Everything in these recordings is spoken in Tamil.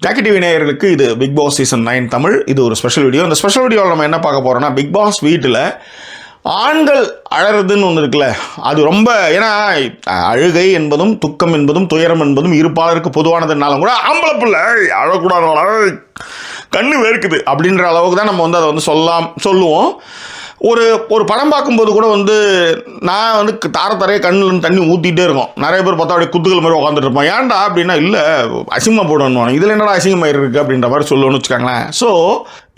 ஜாக்கி டிவி நேயர்களுக்கு இது பிக் பாஸ் சீசன் 9 தமிழ். இது ஒரு ஸ்பெஷல் வீடியோ. இந்த ஸ்பெஷல் வீடியோவில் நம்ம என்ன பார்க்க போகிறோம்னா, பிக் பாஸ் வீட்டில் ஆண்கள் அழறதுன்னு ஒன்று இருக்குல்ல, அது ரொம்ப, ஏன்னா அழுகை என்பதும் துக்கம் என்பதும் துயரம் என்பதும் இருப்பாளருக்கு பொதுவானதுனாலும் கூட ஆம்பளை பிள்ளை அழக்கூடாது, கண்ணு வேர்க்குது அப்படின்ற அளவுக்கு தான் நம்ம வந்து அதை வந்து சொல்லுவோம். ஒரு படம் பார்க்கும்போது கூட வந்து நான் வந்து தாரத்தரையே கண்ணில் தண்ணி ஊற்றிட்டே இருக்கும். நிறைய பேர் பார்த்தா அப்படியே குத்துக்கள் மாதிரி உட்காந்துட்டு இருப்போம். ஏன்டா அப்படின்னா, இல்லை அசிங்கமாக போடணும், இதில் என்னடா அசிங்கமாக இருக்குது அப்படின்ற மாதிரி சொல்லணும்னு வச்சுக்காங்களேன். ஸோ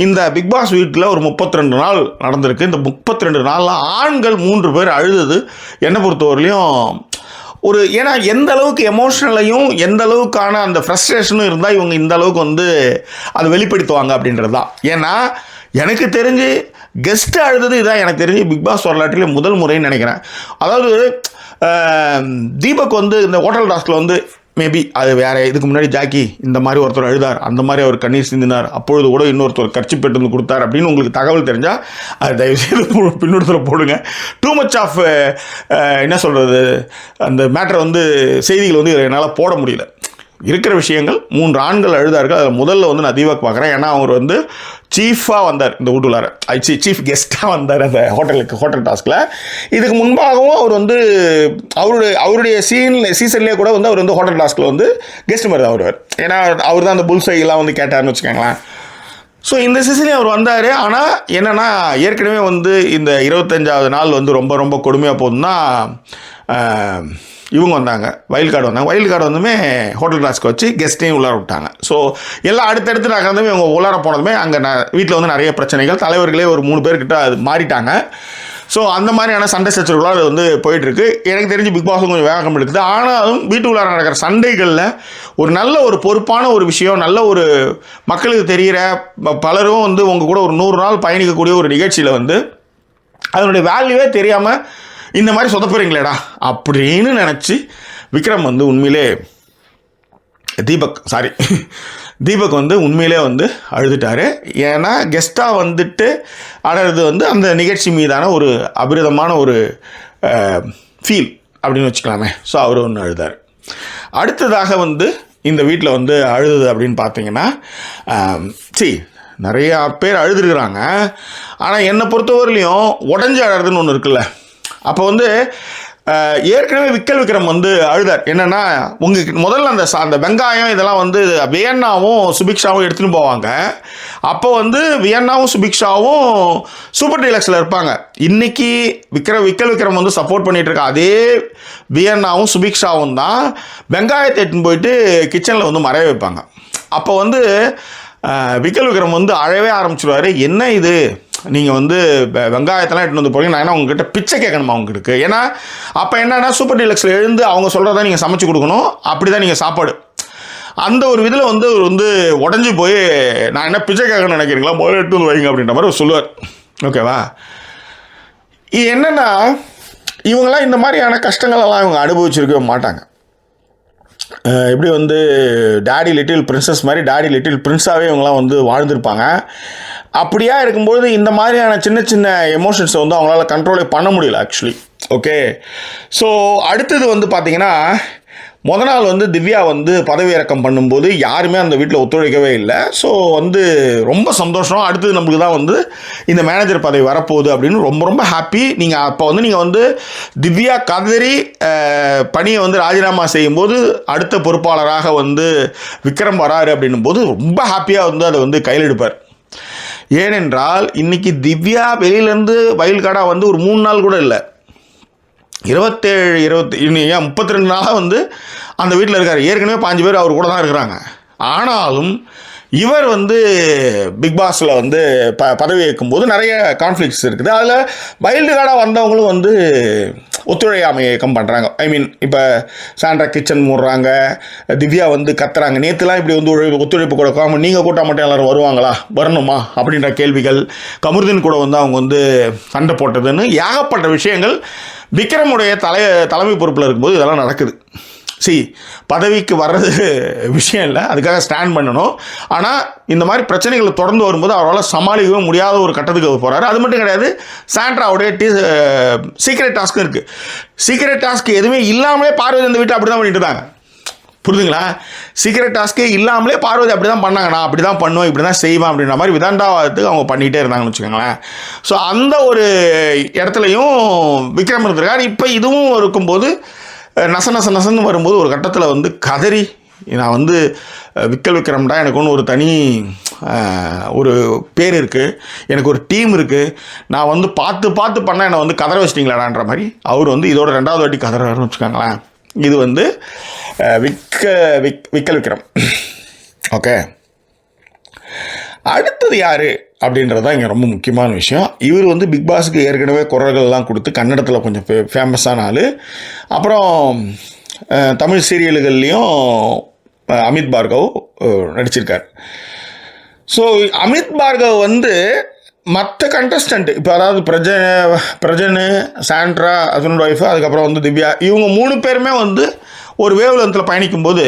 இந்த பிக் பாஸ் வீட்டில் ஒரு 32 நாள் நடந்திருக்கு. இந்த 32 நாளில் ஆண்கள் 3 பேர் அழுதது என்னை பொறுத்தவரையிலையும் ஏன்னா எந்த அளவுக்கு எமோஷ்னலையும் எந்த அளவுக்கான அந்த ஃப்ரஸ்ட்ரேஷனும் இருந்தால் இவங்க இந்த அளவுக்கு வந்து அதை வெளிப்படுத்துவாங்க அப்படின்றது தான். ஏன்னா எனக்கு தெரிஞ்சு கெஸ்ட்டு அழுதது இதான் எனக்கு தெரிஞ்சு பிக் பாஸ் வரலாற்றிலே முதல் முறைன்னு நினைக்கிறேன். அதாவது தீபக் வந்து இந்த ஹோட்டல் டாஸ்கில் வந்து மேபி அது வேறு, இதுக்கு முன்னாடி ஜாக்கி இந்த மாதிரி ஒருத்தர் அழுதார், அந்த மாதிரி அவர் கண்ணீர் சிந்தினார், அப்பொழுது கூட இன்னொருத்தர் கர்ச்சி பெட்டு வந்து கொடுத்தார் அப்படின்னு உங்களுக்கு தகவல் தெரிஞ்சால் அது தயவுசெய்து பின்னூட்டத்தில் போடுங்க. டூ மச் ஆஃப் என்ன சொல்கிறது, அந்த மேட்டரை வந்து செய்திகள் வந்து என்னால் போட முடியல. இருக்கிற விஷயங்கள் 3 ஆண்கள் அழுதார்கள். அதில் முதல்ல வந்து நான் தீபக் பார்க்குறேன். ஏன்னா அவர் வந்து சீஃபாக வந்தார் இந்த வீட்டுள்ளார, சீஃப் கெஸ்ட்டாக வந்தார் அந்த ஹோட்டல் டாஸ்கில். இதுக்கு முன்பாகவும் அவர் வந்து அவருடைய சீசன்லேயே கூட வந்து அவர் வந்து ஹோட்டல் டாஸ்கில் வந்து கெஸ்ட் மாதிரி தான் வருவார். ஏன்னா அவர் தான் அந்த புல்சைலாம் வந்து கேட்டார்னு வச்சுக்கோங்களேன். ஸோ இந்த சீசன்லேயே அவர் வந்தார். ஆனால் என்னென்னா, ஏற்கனவே வந்து இந்த 25வது நாள் வந்து ரொம்ப ரொம்ப கொடுமையாக போகுதுன்னா, இவங்க வந்தாங்க, வைல்ட் கார்டு வந்துமே ஹோட்டல் டாஸ்க்கு வச்சு கெஸ்ட்டையும் உள்ளார விட்டாங்க. ஸோ எல்லாம் அடுத்தடுத்து நகர்ந்துமே இவங்க உள்ளார போனதுமே அங்கே வீட்டில் வந்து நிறைய பிரச்சனைகள், தலைவர்களே ஒரு 3 பேர்கிட்ட அது மாறிட்டாங்க. ஸோ அந்த மாதிரியான சண்டை சச்சரவுகளாக அது வந்து போயிட்டுருக்கு. எனக்கு தெரிஞ்சு பிக் பாஸும் கொஞ்சம் வேகம் எடுக்குது. ஆனாலும் வீட்டுக்குள்ளார நடக்கிற சண்டைகளில் ஒரு பொறுப்பான ஒரு விஷயம், நல்ல ஒரு மக்களுக்கு தெரிகிற பலரும் வந்து உங்கள் கூட ஒரு 100 நாள் பயணிக்கக்கூடிய ஒரு நிகழ்ச்சியில் வந்து அதனுடைய வேல்யூவே தெரியாமல் இந்த மாதிரி சொதப்புறீங்களேடா அப்படின்னு நினச்சி விக்ரம் வந்து உண்மையிலே தீபக் வந்து உண்மையிலே வந்து அழுதுட்டார். ஏன்னா கெஸ்ட்டாக வந்துட்டு அழுறது வந்து அந்த நிகழ்ச்சி மீதான ஒரு அபிரிதமான ஒரு ஃபீல் அப்படின்னு வச்சுக்கலாமே. ஸோ அவர் ஒன்று அழுதார். அடுத்ததாக வந்து இந்த வீட்டில் வந்து அழுது அப்படின்னு பார்த்தீங்கன்னா, நிறையா பேர் அழுதுருக்குறாங்க. ஆனால் என்னை பொறுத்தவரையிலையும் உடஞ்சி அழுறதுன்னு ஒன்று இருக்குல்ல. அப்போ வந்து ஏற்கனவே விக்ரம் வந்து அழுதார். என்னென்னா, உங்களுக்கு முதல்ல அந்த வெங்காயம் இதெல்லாம் வந்து வியன்னாவும் சுபிக்ஷாவும் எடுத்துகிட்டு போவாங்க. அப்போ வந்து வியன்னாவும் சுபிக்ஷாவும் சூப்பர் டீலக்ஸில் இருப்பாங்க. இன்றைக்கி விக்ரம் வந்து சப்போர்ட் பண்ணிகிட்டு இருக்க அதே வியன்னாவும் சுபிக்ஷாவும் தான் வெங்காயத்தை எடுத்துன்னு போயிட்டு கிச்சனில் வந்து மறைய வைப்பாங்க. அப்போ வந்து விக்ரம் வந்து அழவே ஆரம்பிச்சிடுவார். என்ன இது, நீங்கள் வந்து வெங்காயத்தெல்லாம் எடுத்துகிட்டு வந்து போகிறீங்க, நான் என்ன உங்ககிட்ட பிச்சை கேட்கணுமா உங்களுக்கு? ஏன்னா அப்போ என்னென்னா, சூப்பர் டீலக்ஸில் எழுந்து அவங்க சொல்கிறத நீங்கள் சமைச்சு கொடுக்கணும், அப்படி தான் நீங்கள் சாப்பாடு. அந்த ஒரு இதில் வந்து அவர் வந்து உடஞ்சி போய், நான் என்ன பிச்சை கேட்கணும்னு நினைக்கிறீங்களா, முதல்ல எடுத்து வந்து வைங்க அப்படின்ற மாதிரி சொல்லுவார். ஓகேவா? இது என்னென்னா, இவங்களாம் இந்த மாதிரியான கஷ்டங்களெல்லாம் இவங்க அனுபவிச்சிருக்கவே மாட்டாங்க. எப்படி வந்து டாடி லிட்டில் பிரின்சஸ் மாதிரி டாடி லிட்டில் பிரின்ஸாகவே இவங்களாம் வந்து வாழ்ந்துருப்பாங்க. அப்படியா இருக்கும்போது இந்த மாதிரியான சின்ன சின்ன எமோஷன்ஸை வந்து அவங்களால கண்ட்ரோலே பண்ண முடியல ஆக்சுவலி. ஓகே, ஸோ அடுத்தது வந்து பார்த்திங்கன்னா, நாள் வந்து திவ்யா வந்து பதவி இறக்கம் பண்ணும்போது யாருமே அந்த வீட்டில் ஒத்துழைக்கவே இல்லை. ஸோ வந்து ரொம்ப சந்தோஷம், அடுத்தது நம்மளுக்கு தான் வந்து இந்த மேனேஜர் பதவி வரப்போகுது அப்படின்னு ரொம்ப ரொம்ப ஹாப்பி. நீங்கள் வந்து திவ்யா கதறி பணியை வந்து ராஜினாமா செய்யும்போது அடுத்த பொறுப்பாளராக வந்து விக்ரம் வராரு அப்படின்னும் போது ரொம்ப ஹாப்பியாக வந்து அதை வந்து கையில் எடுப்பார். ஏனென்றால் இன்றைக்கி திவ்யா வெளியிலேருந்து வைல்ட் கார்டாக வந்து ஒரு 3 நாள் கூட இல்லை, 32 நாளாக வந்து அந்த வீட்டில் இருக்கார். ஏற்கனவே 5 பேர் அவர் கூட தான் இருக்கிறாங்க. ஆனாலும் இவர் வந்து பிக் பாஸில் வந்து பதவி ஏற்கும்போது நிறைய கான்ஃப்ளிக்ட்ஸ் இருக்குது. அதில் வைல்டு கார்டாக வந்தவங்களும் வந்து ஒத்துழையாமை இயக்கம் பண்ணுறாங்க. இப்போ சாண்ட்ரா கிச்சன் மூடுறாங்க, திவ்யா வந்து கத்துறாங்க. நேற்றுலாம் இப்படி வந்து ஒத்துழைப்பு கொடுக்காம நீங்கள் கூட்டா மட்டும் எல்லோரும் வருவாங்களா, வரணுமா அப்படின்ற கேள்விகள். கமருதீன் கூட வந்து அவங்க வந்து சண்டை போட்டதுன்னு ஏகப்பட்ட விஷயங்கள் விக்ரமுடைய தலைமை பொறுப்பில் இருக்கும்போது இதெல்லாம் நடக்குது. பதவிக்கு வர்றது விஷயம் இல்லை, அதுக்காக ஸ்டாண்ட் பண்ணணும். ஆனால் இந்த மாதிரி பிரச்சனைகள் தொடர்ந்து வரும்போது அவரால் சமாளிக்கவே முடியாத ஒரு கட்டத்துக்கு போகிறாரு. அது மட்டும் கிடையாது, சாண்ட்ராவுடைய சீக்ரெட் டாஸ்க்கும் இருக்குது. சீக்ரெட் டாஸ்க் எதுவுமே இல்லாமலே பார்வதி இந்த வீட்டை அப்படி தான் பண்ணிட்டு இருந்தாங்க. புரியுதுங்களா? சீக்ரெட் டாஸ்க்கே இல்லாமலே பார்வதி அப்படி தான் பண்ணாங்க, நான் அப்படி தான் பண்ணுவேன், இப்படி தான் செய்வேன் அப்படின்ற மாதிரி விதண்டாவாதத்துக்கு அவங்க பண்ணிகிட்டே இருந்தாங்கன்னு வச்சுக்கோங்களேன். ஸோ அந்த ஒரு இடத்துலையும் விக்ரம் இருந்திருக்காரு. இப்போ இதுவும் இருக்கும்போது நசன்னு வரும்போது ஒரு கட்டத்தில் வந்து கதறி, நான் வந்து விக்ரம்டா, எனக்கு ஒன்று ஒரு தனி ஒரு பேர் இருக்குது, எனக்கு ஒரு டீம் இருக்குது, நான் வந்து பார்த்து பண்ணால் என்னை வந்து கதற வச்சிட்டிங்களாடான்ற மாதிரி அவர் வந்து இதோட 2வது வாட்டி கதறாருன்னு வச்சுக்கோங்களேன். இது வந்து விக்ரம். ஓகே, அடுத்தது யார் அப்படின்றது தான் இங்கே ரொம்ப முக்கியமான விஷயம். இவர் வந்து பிக் பாஸுக்கு ஏற்கனவே குரல்கள்லாம் கொடுத்து கன்னடத்தில் கொஞ்சம் ஃபேமஸான ஆள். அப்புறம் தமிழ் சீரியல்கள்லேயும் அமித் பார்கவ் நடிச்சிருக்கார். ஸோ அமித் பார்கவ் வந்து மற்ற கண்டஸ்டன்ட் இப்போ அதாவது பிரஜனு, சாண்ட்ரா, ஹஸ்பண்ட் ஒய்ஃபு, அதுக்கப்புறம் வந்து திவ்யா, இவங்க 3 பேருமே வந்து ஒரு வேவ் லென்த்தில் பயணிக்கும்போது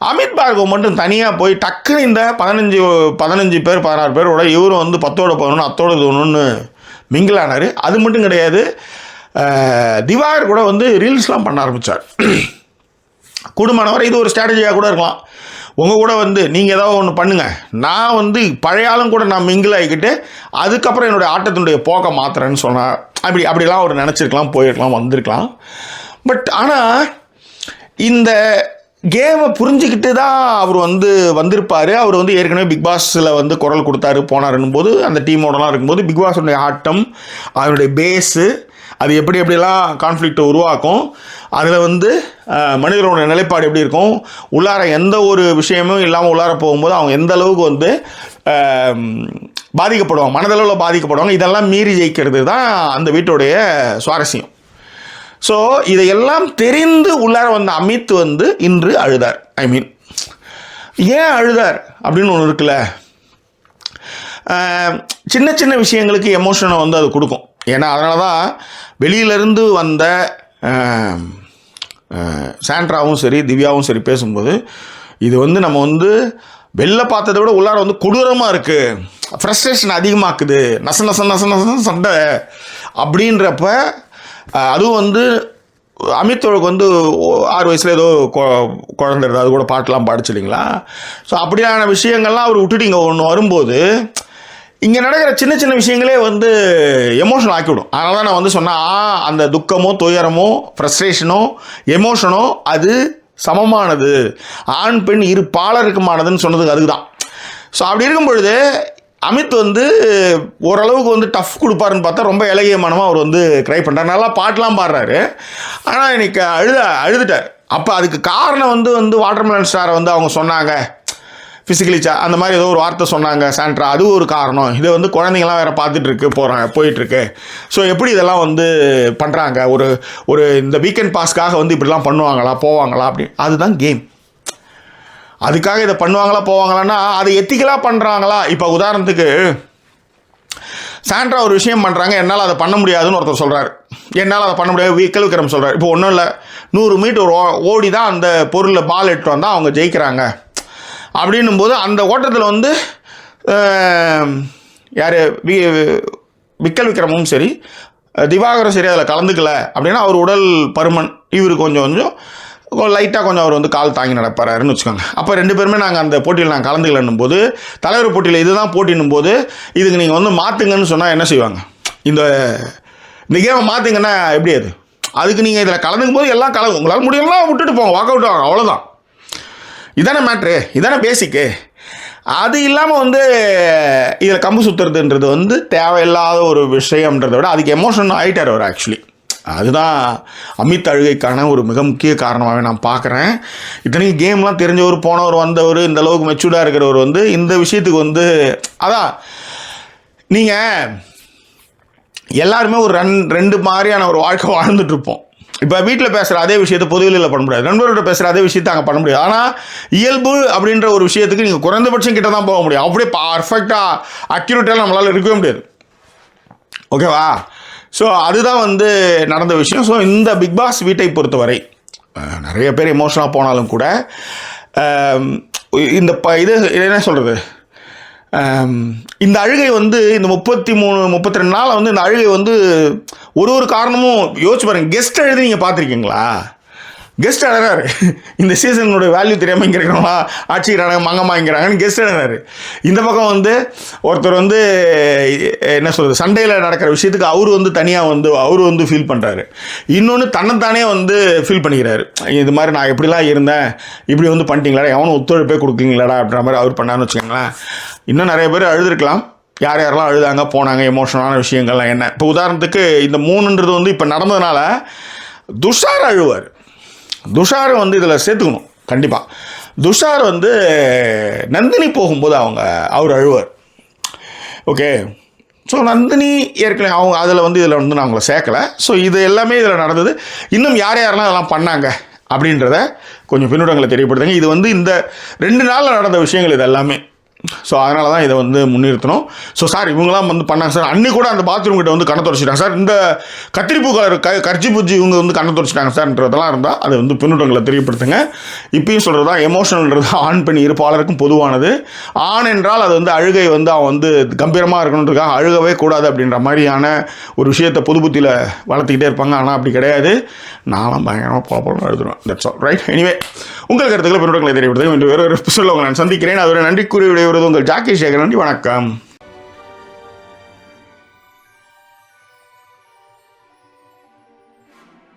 அமித் பார்கவ் மட்டும் தனியாக போய் டக்குன்னு இந்த 15 பேர் 16 பேரோட இவரும் வந்து 10ஓட 11 அத்தோட 11 மிங்கிள் ஆனார். அது மட்டும் கிடையாது, திவாகர் கூட வந்து ரீல்ஸ்லாம் பண்ண ஆரம்பித்தார். கூடுமானவரை இது ஒரு ஸ்ட்ராட்டஜியாக கூட இருக்கலாம். உங்கள் கூட வந்து நீங்கள் ஏதாவது ஒன்று பண்ணுங்கள், நான் வந்து பழைய ஆளும் கூட நான் மிங்கிள் ஆகிக்கிட்டு அதுக்கப்புறம் என்னுடைய ஆட்டத்தினுடைய போக்கை மாற்றுறேன்னு சொன்னார். அப்படிலாம் அவர் நினச்சிருக்கலாம், போயிருக்கலாம், வந்திருக்கலாம். பட் ஆனால் இந்த கேமை புரிஞ்சுக்கிட்டு தான் அவர் வந்து வந்திருப்பார். அவர் வந்து ஏற்கனவே பிக் பாஸில் வந்து குரல் கொடுத்தாரு போனாருன்னும் போது அந்த டீமோடலாம் இருக்கும்போது பிக் பாஸுடைய ஆட்டம், அதனுடைய பேஸு, அது எப்படிலாம் கான்ஃப்ளிக்டை உருவாக்கும், அதில் வந்து மனிதர்களோட நிலைப்பாடு எப்படி இருக்கும், உள்ளார எந்த ஒரு விஷயமும் இல்லாமல் உள்ளார போகும்போது அவங்க எந்த அளவுக்கு வந்து பாதிக்கப்படுவாங்க, மனதளவில் பாதிக்கப்படுவாங்க, இதெல்லாம் மீறி ஜெயிக்கிறது தான் அந்த வீட்டுடைய சுவாரஸ்யம். ஸோ இதையெல்லாம் தெரிந்து உள்ளார வந்த அமித் வந்து இன்று அழுதார். ஏன் அழுதார் அப்படின்னு ஒன்று இருக்குல்ல, சின்ன விஷயங்களுக்கு எமோஷனை வந்து அது கொடுக்கும். ஏன்னா அதனால தான் வெளியிலேருந்து வந்த சாண்ட்ராவும் சரி திவ்யாவும் சரி பேசும்போது இது வந்து நம்ம வந்து வெளில பார்த்ததை விட உள்ளார வந்து கொடூரமாக இருக்குது, ஃப்ரஸ்ட்ரேஷன் அதிகமாக்குது, நச சண்டை அப்படின்றப்ப, அதுவும் வந்து அமித்தோளுக்கு வந்து 6 வயசில் ஏதோ குழந்தை அது கூட பாட்டெலாம் பாடிச்சு இல்லைங்களா. ஸோ அப்படியான விஷயங்கள்லாம் அவர் விட்டுட்டு இங்கே ஒன்று வரும்போது இங்கே நடக்கிற சின்ன விஷயங்களே வந்து எமோஷனல் ஆக்கிவிடும். அதனால தான் நான் வந்து சொன்னால் அந்த துக்கமோ துயரமோ ஃப்ரஸ்ட்ரேஷனோ எமோஷனோ அது சமமானது, ஆண் பெண் இரு பாலருக்குமானதுன்னு சொன்னதுக்கு அதுக்கு தான். ஸோ அப்படி இருக்கும் பொழுது அமித் வந்து ஓரளவுக்கு வந்து டஃப் கொடுப்பாருன்னு பார்த்தா ரொம்ப இலகியமானமாக அவர் வந்து ட்ரை பண்ணுறாரு, நல்லா பாட்டெலாம் பாடுறாரு. ஆனால் இன்னைக்கு அழுதுட்டார். அப்போ அதுக்கு காரணம் வந்து வாட்டர்மெலன் ஸ்டாரை வந்து அவங்க சொன்னாங்க ஃபிசிக்கலி அந்த மாதிரி ஏதோ ஒரு வார்த்தை சொன்னாங்க சாண்ட்ரா, அது ஒரு காரணம். இதை வந்து குழந்தைங்களாம் வேறு பார்த்துட்ருக்கு போயிட்டுருக்கு. ஸோ எப்படி இதெல்லாம் வந்து பண்ணுறாங்க, ஒரு இந்த வீக்கெண்ட் பாஸ்க்காக வந்து இப்படிலாம் பண்ணுவாங்களா போவாங்களா அப்படி, அதுதான் கேம். அதுக்காக இதை பண்ணுவாங்களா போவாங்களான்னா அது எத்திக்கலாக பண்ணுறாங்களா. இப்போ உதாரணத்துக்கு சாண்ட்ரா ஒரு விஷயம் பண்ணுறாங்க, என்னால் அதை பண்ண முடியாதுன்னு ஒருத்தர் சொல்கிறார், என்னால் அதை பண்ண முடியாது விக்ரம் சொல்கிறார். இப்போ ஒன்றும் இல்லை, 100 மீட்டர் ஓடி தான் அந்த பொருளில் பால் எடுத்து வந்தால் அவங்க ஜெயிக்கிறாங்க அப்படின்னும் போது அந்த ஓட்டத்தில் வந்து யார் விக்ரமும் சரி திவாகரும் சரி அதில் கலந்துக்கல அப்படின்னா அவர் உடல் பருமன், இவர் கொஞ்சம் லைட்டாக கொஞ்சம் அவர் வந்து கால் தாங்கி நடப்பாருன்னு வச்சுக்கோங்க. அப்போ 2 பேருமே நாங்கள் அந்த போட்டியில் நாங்கள் கலந்துக்கலன்னும் போது, தலைவர் போட்டியில் இதுதான் போட்டின்னும் போது இதுக்கு நீங்கள் வந்து மாற்றுங்கன்னு சொன்னால் என்ன செய்வாங்க, இந்த கேமை மாற்றுங்கன்னா எப்படி அதுக்கு நீங்கள் இதில் கலந்துக்கும் போது எல்லாம் உங்களால் முடியலாம் விட்டுட்டு போங்க, வாக் அவுட் ஆகும், அவ்வளோதான். இதானே மேட்ரு, இதானே பேசிக்கு. அது இல்லாமல் வந்து இதில் கம்பு சுற்றுறதுன்றது வந்து தேவையில்லாத ஒரு விஷயம்ன்றதை விட அதுக்கு எமோஷன் ஆகிட்டார் அவர் ஆக்சுவலி. அதுதான் அமித் அழுகைக்கான ஒரு மிக முக்கிய காரணமாகவே நான் பார்க்குறேன். இத்தனைக்கும் கேம்லாம் தெரிஞ்சவர் போனவர் வந்தவர் இந்த அளவுக்கு மெச்சூர்டாக இருக்கிறவர் வந்து இந்த விஷயத்துக்கு வந்து அதான் நீங்கள் எல்லாருமே ஒரு 2 மாதிரியான ஒரு வாழ்க்கை வாழ்ந்துட்டுருப்போம். இப்போ வீட்டில் பேசுகிற அதே விஷயத்தை பொதுவெளியில் பண்ண முடியாது, நண்பர்களோட பேசுகிற அதே விஷயத்தை அங்கே பண்ண முடியாது. ஆனால் இயல்பு அப்படின்ற ஒரு விஷயத்துக்கு நீங்கள் குறைந்தபட்சம் கிட்ட தான் போக முடியும். அப்படியே பர்ஃபெக்டாக அக்யூரேட்டாக நம்மளால் இருக்கவே முடியாது. ஓகேவா? ஸோ அதுதான் வந்து நடந்த விஷயம். ஸோ இந்த பிக் பாஸ் வீட்டை பொறுத்தவரை நிறைய பேர் எமோஷனாக போனாலும் கூட இந்த இது என்ன சொல்கிறது, இந்த அழுகை வந்து இந்த 33-32 நாள் வந்து இந்த அழுகை வந்து ஒரு காரணமும் யோசிச்சு பாருங்கள். கெஸ்ட் எழுதி நீங்கள் பார்த்துருக்கீங்களா? கெஸ்ட் அழகாரு. இந்த சீசனோட வேல்யூ தெரியாமல் இங்கே இருக்கிறவங்களா ஆட்சிக்கிறாங்க மங்கம்மாங்கிறாங்கன்னு கெஸ்ட் அழகாரு. இந்த பக்கம் வந்து ஒருத்தர் வந்து என்ன சொல்கிறது, சண்டையில் நடக்கிற விஷயத்துக்கு அவர் தனியாக அவர் ஃபீல் பண்ணுறாரு. இன்னொன்று தன்னைத்தானே ஃபீல் பண்ணிக்கிறாரு. இது மாதிரி நான் எப்படிலாம் இருந்தேன், இப்படி பண்ணிட்டீங்களா, எவனும் ஒத்துழைப்பே கொடுக்குறீங்களாடா அப்படின்ற மாதிரி அவர் பண்ணான்னு வச்சுக்கோங்களேன். இன்னும் நிறைய பேர் அழுதுருக்கலாம். யார் யாரெல்லாம் அழுதாங்க போனாங்க, எமோஷனலான விஷயங்கள்லாம் என்ன. இப்போ உதாரணத்துக்கு இந்த 3ன்றது இப்போ நடந்ததுனால துஷார் அழுவார். துஷார் இதில் சேர்த்துக்கணும் கண்டிப்பாக. துஷார் நந்தினி போகும்போது அவர் அழுவார். ஓகே, ஸோ நந்தினி ஏற்கனவே அவங்க அதில் இதில் நான் அவங்கள சேர்க்கலை. ஸோ இது எல்லாமே இதில் நடந்தது. இன்னும் யார் யாரெல்லாம் இதெல்லாம் பண்ணாங்க அப்படின்றத கொஞ்சம் பின்னூட்டங்களை தெரியப்படுத்துங்க. இது இந்த 2 நாளில் நடந்த விஷயங்கள் இது எல்லாமே. ஸோ அதனால தான் இதை முன்னிறுத்தணும். ஸோ சார் இவங்களாம் பண்ணாங்க சார், அன்றைக்கி கூட அந்த பாத்ரூம் கிட்ட கண்ணை துடைச்சிட்டாங்க சார், இந்த கத்திரிப்பூ கலர் கர்ச்சி பூச்சி இவங்க கண்ணை துடைச்சிட்டாங்க சார்ன்றதெல்லாம் இருந்தால் அது பின்னூட்டங்களை தெரியப்படுத்துங்க. இப்பயும் சொல்கிறது தான், எமோஷனல்ன்றது ஆண் பெண் இருப்பாளருக்கும் பொதுவானது. ஆண் என்றால் அது அழுகை அவன் கம்பீரமாக இருக்கணுன்றதுக்காக அழுகவே கூடாது அப்படின்ற மாதிரியான ஒரு விஷயத்தை புது புத்தியில் வளர்த்துக்கிட்டே இருப்பாங்க. ஆனால் அப்படி கிடையாது. நானும் பயங்கரமாக போகணும் எழுதுவேன். That's all right. எனிவே உங்கள் கருத்துக்களை பின்னூட்டங்களை தெரியப்படுத்துங்க. வேறு ஒரு சொல்ல நான் சந்திக்கிறேன். அதுவரை நன்றி கூறி விடைபெறுவது உங்கள் ஜாக்கி சேகர். நன்றி, வணக்கம்.